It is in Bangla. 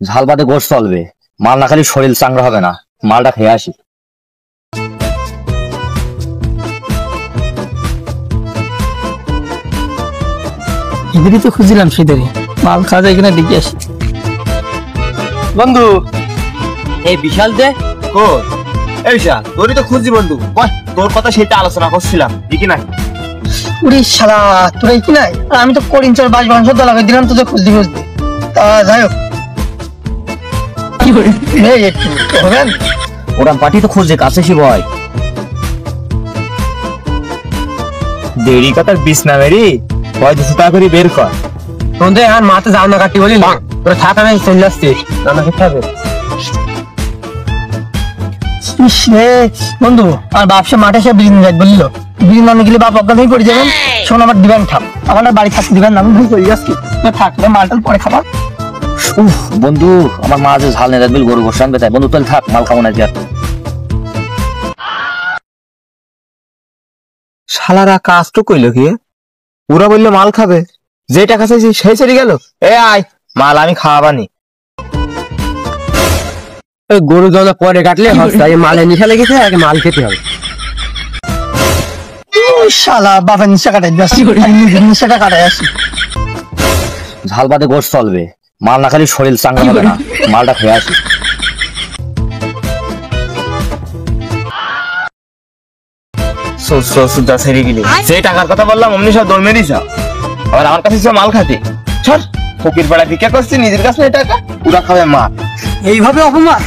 ঝাল বাদে গোশ চলবে, মাল না খালি শরীর চাঙ্গা হবে না। মালটা খেয়ে আসি। এদেরই তো খুঁজছিলাম, সেদেরই মাল খাওয়া যায় কিনা দেখে আসি। বন্ধু এই বিশাল দে এই বিশাল, তোরই তো খুঁজছি বন্ধু। তোর কথা সেটা আলোচনা করছিলাম, ঠিকই নাই? উড়ি শালা, তোরা কি নাই? আর আমি তো করিম চর বাস মাংস তো লাগাই দিলাম তোদের খুঁজতে খুঁজতে। তা যাই হোক, কি করে একটু হবেন? ওরা পার্টি তো খুঁজছে, কাছে সে ভয় দেরি কথার বিষ না মেরি 200 টাকা করে বের কর। তোদের আর মাতে যাও না কাটি বলি না, তোরা থাক, আমি চলে আসছি। রান্না করতে হবে। বন্ধু আর বাপসা মাঠে সে বিরিয়ানি যাক বললো, বিরিয়ানি আনে গেলে বাপ অজ্ঞান হয়ে পড়ে যাবেন। শোন, আমার দিবেন খাম, আমার বাড়ি থাকতে দিবেন না, আমি ভুল করি আজকে। থাকলে মালটাল পরে খাবা। বন্ধু আমার মা যে ঝাল নেই গরু গোশ আনবে, তাই বন্ধু তুই থাক, মাল খাবো না। শালারা কাজ তো কইলো কি? ওরা বললো মাল খাবে, যে টাকা চাইছি সেই চলে গেল। আয় মাল আমি খাওয়াবানি। গরু জমা পরে কাটলে মালের নিশা লেগেছে, আগে মাল খেতে হবে। শালা বাপের নিশা কাটাই যাচ্ছি, নিশাটা কাটাই আসি। ঝাল বাদে গোশ চলবে, মাল না খালি শরীর চাঙ্গা হবে না। মালটা খেয়ে আসি। যে টাকার কথা বললাম অমনি সব দৌড় মেরে যাও। আবার আমার কাছে মাল খাতে ফকির পাড়া ভিক্ষা করছি, নিজের কাছে টাকা পুরা খাবে মা। এইভাবে অপমান